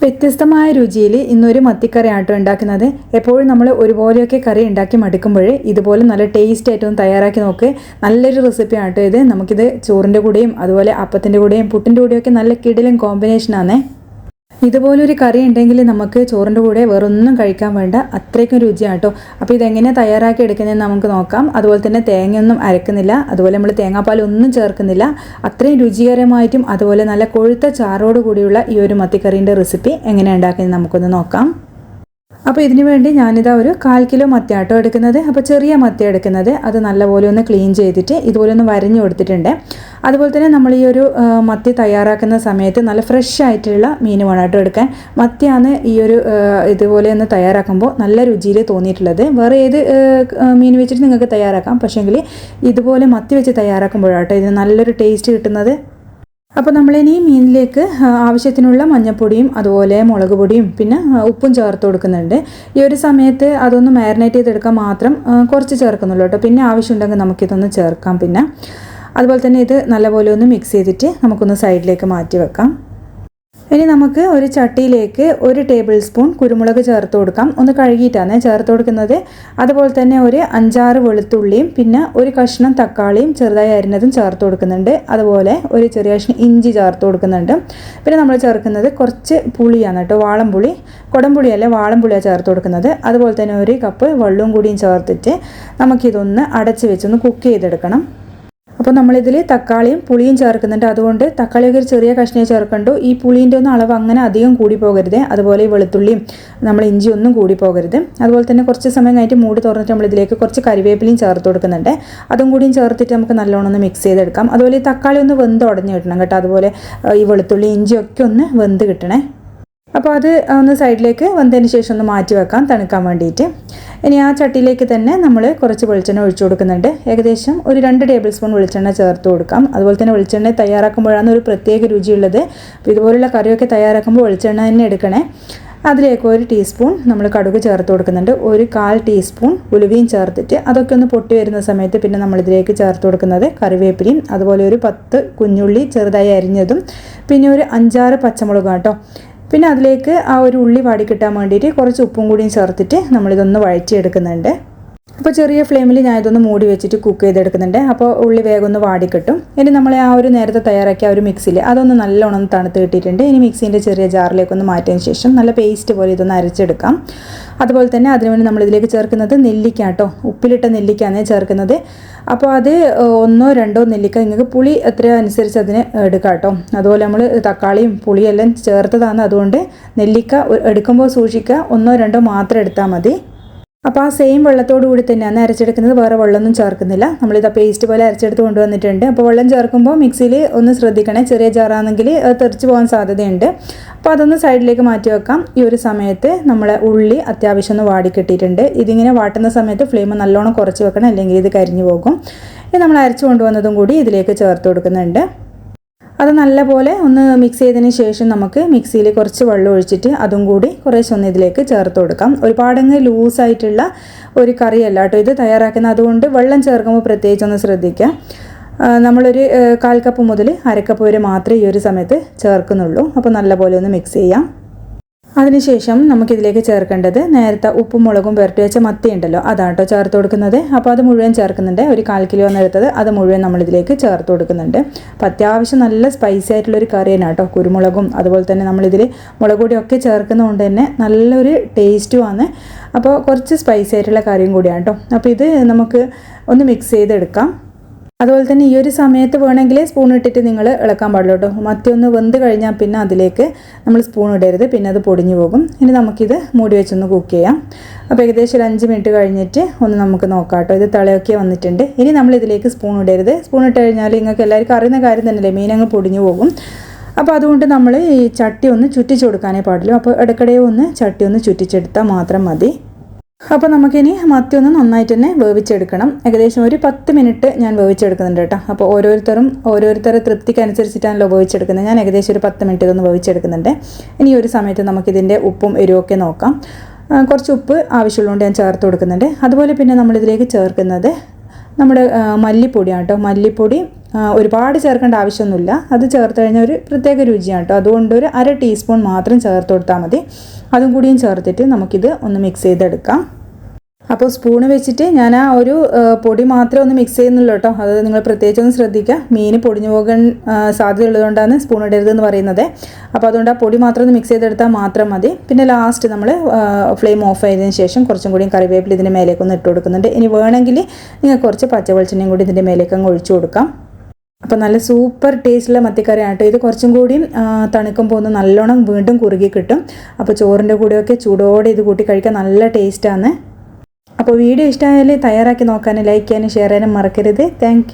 വ്യത്യസ്തമായ രുചിയിൽ ഇന്നൊരു മത്തിക്കറി ആട്ടോ ഉണ്ടാക്കുന്നത്. എപ്പോഴും നമ്മൾ ഒരുപോലെയൊക്കെ കറി ഉണ്ടാക്കി മടുക്കുമ്പോൾ ഇതുപോലെ നല്ല ടേസ്റ്റ് ആയിട്ടും തയ്യാറാക്കി നോക്ക്. നല്ലൊരു റെസിപ്പി ആട്ടോ ഇത്. നമുക്കിത് ചോറിൻ്റെ കൂടെയും അതുപോലെ അപ്പത്തിൻ്റെ കൂടെയും പുട്ടിൻ്റെ കൂടെയൊക്കെ നല്ല കിടിലൻ കോമ്പിനേഷനാണ്. ഇതുപോലൊരു കറി ഉണ്ടെങ്കിൽ നമുക്ക് ചോറിൻ്റെ കൂടെ വേറൊന്നും കഴിക്കാൻ വേണ്ട, അത്രയ്ക്കും രുചിയാട്ടോ. അപ്പോൾ ഇതെങ്ങനെയാണ് തയ്യാറാക്കി എടുക്കുന്നതെന്ന് നമുക്ക് നോക്കാം. അതുപോലെ തന്നെ തേങ്ങയൊന്നും അരക്കുന്നില്ല, അതുപോലെ നമ്മൾ തേങ്ങാപ്പാലൊന്നും ചേർക്കുന്നില്ല. അത്രയും രുചികരമായിട്ടും അതുപോലെ നല്ല കൊഴുത്ത ചാറോട് കൂടിയുള്ള ഈ ഒരു മത്തിക്കറീൻ്റെ റെസിപ്പി എങ്ങനെയാണ് ഉണ്ടാക്കുന്നത് നമുക്കൊന്ന് നോക്കാം. അപ്പോൾ ഇതിനു വേണ്ടി ഞാനിതാ ഒരു 1/4 കിലോ മത്തിയാട്ടോ എടുക്കുന്നത്. അപ്പോൾ ചെറിയ മത്തി എടുക്കുന്നത്, അത് നല്ലപോലെ ഒന്ന് ക്ലീൻ ചെയ്തിട്ട് ഇതുപോലെ ഒന്ന് വരഞ്ഞു കൊടുത്തിട്ടുണ്ട്. അതുപോലെ തന്നെ നമ്മൾ ഈ ഒരു മത്തി തയ്യാറാക്കുന്ന സമയത്ത് നല്ല ഫ്രഷ് ആയിട്ടുള്ള മീൻ വേണം കേട്ടോ എടുക്കാൻ. മത്തിയാണ് ഈ ഒരു ഇതുപോലെ ഒന്ന് തയ്യാറാക്കുമ്പോൾ നല്ല രുചിയിൽ തോന്നിയിട്ടുള്ളത്. വേറെ ഏത് മീൻ വെച്ചിട്ട് നിങ്ങൾക്ക് തയ്യാറാക്കാം, പക്ഷേങ്കിൽ ഇതുപോലെ മത്തി വെച്ച് തയ്യാറാക്കുമ്പോഴാട്ടോ ഇതിന് നല്ലൊരു ടേസ്റ്റ് കിട്ടുന്നത്. അപ്പോൾ നമ്മളിനി മീനിലേക്ക് ആവശ്യത്തിനുള്ള മഞ്ഞൾപ്പൊടിയും അതുപോലെ മുളക് പൊടിയും പിന്നെ ഉപ്പും ചേർത്ത് കൊടുക്കുന്നുണ്ട്. ഈ ഒരു സമയത്ത് അതൊന്ന് മാരിനേറ്റ് ചെയ്തെടുക്കാൻ മാത്രം കുറച്ച് ചേർക്കുന്നുള്ളൂ കേട്ടോ. പിന്നെ ആവശ്യമുണ്ടെങ്കിൽ നമുക്കിതൊന്ന് ചേർക്കാം. പിന്നെ അതുപോലെ തന്നെ ഇത് നല്ലപോലെ ഒന്ന് മിക്സ് ചെയ്തിട്ട് നമുക്കൊന്ന് സൈഡിലേക്ക് മാറ്റി വെക്കാം. ഇനി നമുക്ക് ഒരു ചട്ടിയിലേക്ക് 1 ടേബിൾ സ്പൂൺ കുരുമുളക് ചേർത്ത് കൊടുക്കാം. ഒന്ന് കഴുകിയിട്ടാണ് ചേർത്ത് കൊടുക്കുന്നത്. അതുപോലെ തന്നെ ഒരു 5-6 വെളുത്തുള്ളിയും പിന്നെ ഒരു കഷ്ണം തക്കാളിയും ചെറുതായി അരിഞ്ഞതും ചേർത്ത് കൊടുക്കുന്നുണ്ട്. അതുപോലെ ഒരു ചെറിയ കഷ്ണം ഇഞ്ചി ചേർത്ത് കൊടുക്കുന്നുണ്ട്. പിന്നെ നമ്മൾ ചേർക്കുന്നത് കുറച്ച് പുളിയാണ് കേട്ടോ, വാളംപുളി, കുടംപുളിയല്ല വാളംപുളിയാണ് ചേർത്ത് കൊടുക്കുന്നത്. അതുപോലെ തന്നെ 1 കപ്പ് വെള്ളവും കൂടിയും ചേർത്തിട്ട് നമുക്കിതൊന്ന് അടച്ച് വെച്ചൊന്ന് കുക്ക് ചെയ്തെടുക്കണം. അപ്പോൾ നമ്മളിതിൽ തക്കാളിയും പുളിയും ചേർക്കുന്നുണ്ട്. അതുകൊണ്ട് തക്കാളിയൊക്കെ ഒരു ചെറിയ കഷ്ണേ ചേർക്കണ്ടു. ഈ പുളീൻ്റെ ഒന്നും അളവ് അങ്ങനെ അധികം കൂടി പോകരുത്. അതുപോലെ ഈ വെളുത്തുള്ളിയും നമ്മൾ ഇഞ്ചി ഒന്നും കൂടി പോകരുത്. അതുപോലെ തന്നെ കുറച്ച് സമയം കഴിഞ്ഞിട്ട് മൂടി തുറന്നിട്ട് നമ്മളിതിലേക്ക് കുറച്ച് കരിവേപ്പിലയും ചേർത്ത് കൊടുക്കുന്നുണ്ട്. അതും കൂടിയും ചേർത്തിട്ട് നമുക്ക് നല്ലോണം ഒന്ന് മിക്സ് ചെയ്തെടുക്കാം. അതുപോലെ ഈ തക്കാളി ഒന്ന് വെന്ത് ഉടഞ്ഞ് കിട്ടണം കേട്ടോ. അതുപോലെ ഈ വെളുത്തുള്ളി ഇഞ്ചിയൊക്കെ ഒന്ന് വെന്ത് കിട്ടണേ. അപ്പോൾ അത് ഒന്ന് സൈഡിലേക്ക് വന്നതിന് ശേഷം ഒന്ന് മാറ്റി വെക്കാം തണുക്കാൻ വേണ്ടിയിട്ട്. ഇനി ആ ചട്ടിയിലേക്ക് തന്നെ നമ്മൾ കുറച്ച് വെളിച്ചെണ്ണ ഒഴിച്ചു കൊടുക്കുന്നുണ്ട്. ഏകദേശം ഒരു 2 ടേബിൾ സ്പൂൺ വെളിച്ചെണ്ണ ചേർത്ത് കൊടുക്കാം. അതുപോലെ തന്നെ വെളിച്ചെണ്ണ തയ്യാറാക്കുമ്പോഴാണ് ഒരു പ്രത്യേക രുചിയുള്ളത്. അപ്പോൾ ഇതുപോലുള്ള കറിയൊക്കെ തയ്യാറാക്കുമ്പോൾ വെളിച്ചെണ്ണ തന്നെ എടുക്കണേ. അതിലേക്ക് 1 ടീസ്പൂൺ നമ്മൾ കടുക് ചേർത്ത് കൊടുക്കുന്നുണ്ട്. ഒരു 1/4 ടീസ്പൂൺ ഉലുവയും ചേർത്തിട്ട് അതൊക്കെ ഒന്ന് പൊട്ടി വരുന്ന സമയത്ത് പിന്നെ നമ്മളിതിലേക്ക് ചേർത്ത് കൊടുക്കുന്നത് കറിവേപ്പിലയും അതുപോലെ ഒരു 10 കുഞ്ഞുള്ളി ചെറുതായി അരിഞ്ഞതും പിന്നെ ഒരു 5-6 പച്ചമുളക് കേട്ടോ. പിന്നെ അതിലേക്ക് ആ ഒരു ഉള്ളി വാടി കിട്ടാൻ വേണ്ടിയിട്ട് കുറച്ച് ഉപ്പും കൂടിയും ചേർത്തിട്ട് നമ്മളിതൊന്ന് വഴറ്റിയെടുക്കുന്നുണ്ട്. അപ്പോൾ ചെറിയ ഫ്ലെയിമിൽ ഞാൻ ഇതൊന്ന് മൂടി വെച്ചിട്ട് കുക്ക് ചെയ്തെടുക്കുന്നുണ്ട്. അപ്പോൾ ഉള്ളി വേഗം ഒന്ന് വാടിക്കിട്ടും. ഇനി നമ്മൾ ആ ഒരു നേരത്തെ തയ്യാറാക്കിയ ആ ഒരു മിക്സിയിൽ അതൊന്ന് നല്ലോണം തണുത്ത് കിട്ടിയിട്ടുണ്ട്. ഇനി മിക്സീൻ്റെ ചെറിയ ജാറിലേക്കൊന്ന് മാറ്റിയതിന് ശേഷം നല്ല പേസ്റ്റ് പോലെ ഇതൊന്ന് അരച്ചെടുക്കാം. അതുപോലെ തന്നെ അതിനുവേണ്ടി നമ്മളിതിലേക്ക് ചേർക്കുന്നത് നെല്ലിക്ക കേട്ടോ, ഉപ്പിലിട്ട നെല്ലിക്കയാണ് ചേർക്കുന്നത്. അപ്പോൾ അത് 1-2 നെല്ലിക്ക, നിങ്ങൾക്ക് പുളി എത്ര അനുസരിച്ച് അതിന് എടുക്കാം കേട്ടോ. അതുപോലെ നമ്മൾ തക്കാളിയും പുളിയെല്ലാം ചേർത്തതാണ്, അതുകൊണ്ട് നെല്ലിക്ക എടുക്കുമ്പോൾ സൂക്ഷിക്കുക, 1-2 മാത്രം എടുത്താൽ മതി. അപ്പോൾ ആ സെയിം വെള്ളത്തോടു കൂടി തന്നെയാണ് അരച്ചെടുക്കുന്നത്, വേറെ വെള്ളമൊന്നും ചേർക്കുന്നില്ല. നമ്മളിത് പേസ്റ്റ് പോലെ അരച്ചെടുത്ത് കൊണ്ടുവന്നിട്ടുണ്ട്. അപ്പോൾ വെള്ളം ചേർക്കുമ്പോൾ മിക്സിയിൽ ഒന്ന് ശ്രദ്ധിക്കണേ, ചെറിയ ജാറാണെങ്കിൽ തെറിച്ച് പോകാൻ സാധ്യതയുണ്ട്. അപ്പോൾ അതൊന്ന് സൈഡിലേക്ക് മാറ്റി വെക്കാം. ഈ ഒരു സമയത്ത് നമ്മളെ ഉള്ളി അത്യാവശ്യം ഒന്ന് വാടിക്കിട്ടിയിട്ടുണ്ട്. ഇതിങ്ങനെ വാട്ടുന്ന സമയത്ത് ഫ്ലെയിം നല്ലോണം കുറച്ച് വെക്കണം, അല്ലെങ്കിൽ ഇത് കരിഞ്ഞു പോകും. ഇത് നമ്മൾ അരച്ചു കൊണ്ടുവന്നതും കൂടി ഇതിലേക്ക് ചേർത്ത് കൊടുക്കുന്നുണ്ട്. അത് നല്ലപോലെ ഒന്ന് മിക്സ് ചെയ്തതിന് ശേഷം നമുക്ക് മിക്സിയിൽ കുറച്ച് വെള്ളം ഒഴിച്ചിട്ട് അതും കൂടി കുറേശ്ശെ ഒന്ന് ഇതിലേക്ക് ചേർത്ത് കൊടുക്കാം. ഒരുപാടങ്ങ് ലൂസായിട്ടുള്ള ഒരു കറിയല്ല കേട്ടോ ഇത് തയ്യാറാക്കുന്നത്, അതുകൊണ്ട് വെള്ളം ചേർക്കുമ്പോൾ പ്രത്യേകിച്ചൊന്ന് ശ്രദ്ധിക്കുക. നമ്മളൊരു 1/4 കപ്പ് മുതൽ 1/2 കപ്പ് വരെ മാത്രമേ ഈ ഒരു സമയത്ത് ചേർക്കുന്നുള്ളൂ. അപ്പോൾ നല്ലപോലെ ഒന്ന് മിക്സ് ചെയ്യാം. അതിനുശേഷം നമുക്കിതിലേക്ക് ചേർക്കേണ്ടത് നേരത്തെ ഉപ്പും മുളകും പുരട്ടി വെച്ച മത്തി ഉണ്ടല്ലോ, അതാട്ടോ ചേർത്ത് കൊടുക്കുന്നത്. അപ്പോൾ അത് മുഴുവൻ ചേർക്കുന്നുണ്ട്. ഒരു 1/4 കിലോ എടുത്തത്, അത് മുഴുവൻ നമ്മളിതിലേക്ക് ചേർത്ത് കൊടുക്കുന്നുണ്ട്. അപ്പോൾ അത്യാവശ്യം നല്ല സ്പൈസി ആയിട്ടുള്ളൊരു കറിയാണ് കേട്ടോ. കുരുമുളകും അതുപോലെ തന്നെ നമ്മളിതിൽ മുളക് പൊടിയൊക്കെ ചേർക്കുന്നതുകൊണ്ട് തന്നെ നല്ലൊരു ടേസ്റ്റുമാണ്. അപ്പോൾ കുറച്ച് സ്പൈസി ആയിട്ടുള്ള കറിയും കൂടിയാണ് കേട്ടോ. അപ്പോൾ ഇത് നമുക്ക് ഒന്ന് മിക്സ് ചെയ്തെടുക്കാം. അതുപോലെ തന്നെ ഈ ഒരു സമയത്ത് വേണമെങ്കിൽ സ്പൂൺ ഇട്ടിട്ട് നിങ്ങൾ ഇളക്കാൻ പാടില്ല കേട്ടോ. മത്തി ഒന്ന് വെന്ത് കഴിഞ്ഞാൽ പിന്നെ അതിലേക്ക് നമ്മൾ സ്പൂൺ ഇടരുത്, പിന്നെ അത് പൊടിഞ്ഞു പോകും. ഇനി നമുക്കിത് മൂടി വെച്ചൊന്ന് കുക്ക് ചെയ്യാം. അപ്പോൾ ഏകദേശം ഒരു 5 മിനിറ്റ് കഴിഞ്ഞിട്ട് ഒന്ന് നമുക്ക് നോക്കാം കേട്ടോ. ഇത് തിളയൊക്കെ വന്നിട്ടുണ്ട്. ഇനി നമ്മൾ ഇതിലേക്ക് സ്പൂൺ ഇടരുത്. സ്പൂൺ ഇട്ട് കഴിഞ്ഞാൽ നിങ്ങൾക്ക് എല്ലാവർക്കും അറിയുന്ന കാര്യം തന്നെയല്ലേ, മീനങ്ങ് പൊടിഞ്ഞു പോകും. അപ്പോൾ അതുകൊണ്ട് നമ്മൾ ഈ ചട്ടി ഒന്ന് ചുറ്റിച്ച് കൊടുക്കാനേ പാടുള്ളൂ. അപ്പോൾ ഇടയ്ക്കിടെ ഒന്ന് ചട്ടി ഒന്ന് ചുറ്റിച്ചെടുത്താൽ മാത്രം മതി. അപ്പോൾ നമുക്കിനി മത്തി ഒന്ന് നന്നായിട്ട് തന്നെ വേവിച്ചെടുക്കണം. ഏകദേശം ഒരു 10 മിനിറ്റ് ഞാൻ വേവിച്ചെടുക്കുന്നുണ്ട് കേട്ടോ. അപ്പോൾ ഓരോരുത്തരുടെ തൃപ്തിക്കനുസരിച്ചിട്ടാണല്ലോ വേവിച്ചെടുക്കുന്നത്. ഞാൻ ഏകദേശം ഒരു 10 മിനിറ്റ് ഇതൊന്ന് വേവിച്ചെടുക്കുന്നുണ്ട്. ഇനി ഒരു സമയത്ത് നമുക്കിതിൻ്റെ ഉപ്പും എരിവൊക്കെ നോക്കാം. കുറച്ച് ഉപ്പ് ആവശ്യമുള്ളതുകൊണ്ട് ഞാൻ ചേർത്ത് കൊടുക്കുന്നുണ്ട്. അതുപോലെ പിന്നെ നമ്മളിതിലേക്ക് ചേർക്കുന്നത് നമ്മുടെ മല്ലിപ്പൊടിയാണ് കേട്ടോ. മല്ലിപ്പൊടി ഒരുപാട് ചേർക്കേണ്ട ആവശ്യമൊന്നുമില്ല. അത് ചേർത്ത് കഴിഞ്ഞാൽ ഒരു പ്രത്യേക രുചിയാണ് കേട്ടോ. അതുകൊണ്ട് ഒരു 1/2 ടീസ്പൂൺ മാത്രം ചേർത്ത് കൊടുത്താൽ മതി. അതും കൂടിയും ചേർത്തിട്ട് നമുക്കിത് ഒന്ന് മിക്സ് ചെയ്തെടുക്കാം. അപ്പോൾ സ്പൂണ് വെച്ചിട്ട് ഞാൻ ആ ഒരു പൊടി മാത്രമേ ഒന്ന് മിക്സ് ചെയ്യുന്നുള്ളൂ കേട്ടോ. അത് നിങ്ങൾ പ്രത്യേകിച്ചൊന്ന് ശ്രദ്ധിക്കുക. മീൻ പൊടിഞ്ഞു പോകാൻ സാധ്യതയുള്ളതുകൊണ്ടാണ് സ്പൂൺ ഇടരുതെന്ന് പറയുന്നത്. അപ്പോൾ അതുകൊണ്ട് ആ പൊടി മാത്രം ഒന്ന് മിക്സ് ചെയ്തെടുത്താൽ മാത്രം മതി. പിന്നെ ലാസ്റ്റ് നമ്മൾ ഫ്ലെയിം ഓഫ് ചെയ്തതിന് ശേഷം കുറച്ചും കൂടി കറിവേപ്പില ഇതിൻ്റെ മേലേക്കൊന്ന് ഇട്ട് കൊടുക്കുന്നുണ്ട്. ഇനി വേണമെങ്കിൽ നിങ്ങൾക്ക് കുറച്ച് പച്ച വെളിച്ചെണ്ണയും കൂടി ഇതിൻ്റെ മേലേക്ക് അങ്ങ് ഒഴിച്ചു കൊടുക്കാം. അപ്പോൾ നല്ല സൂപ്പർ ടേസ്റ്റുള്ള മത്തിക്കറി ആട്ടോ ഇത്. കുറച്ചും കൂടി തണുക്കുമ്പോൾ ഒന്ന് നല്ലോണം വീണ്ടും കുറുകി കിട്ടും. അപ്പോൾ ചോറിൻ്റെ കൂടെയൊക്കെ ചൂടോടെ ഇത് കൂട്ടി കഴിക്കാൻ നല്ല ടേസ്റ്റാണ്. അപ്പോൾ വീഡിയോ ഇഷ്ടമായാൽ തയ്യാറാക്കി നോക്കാനും ലൈക്ക് ചെയ്യാനും ഷെയർ ചെയ്യാനും മറക്കരുത്. താങ്ക്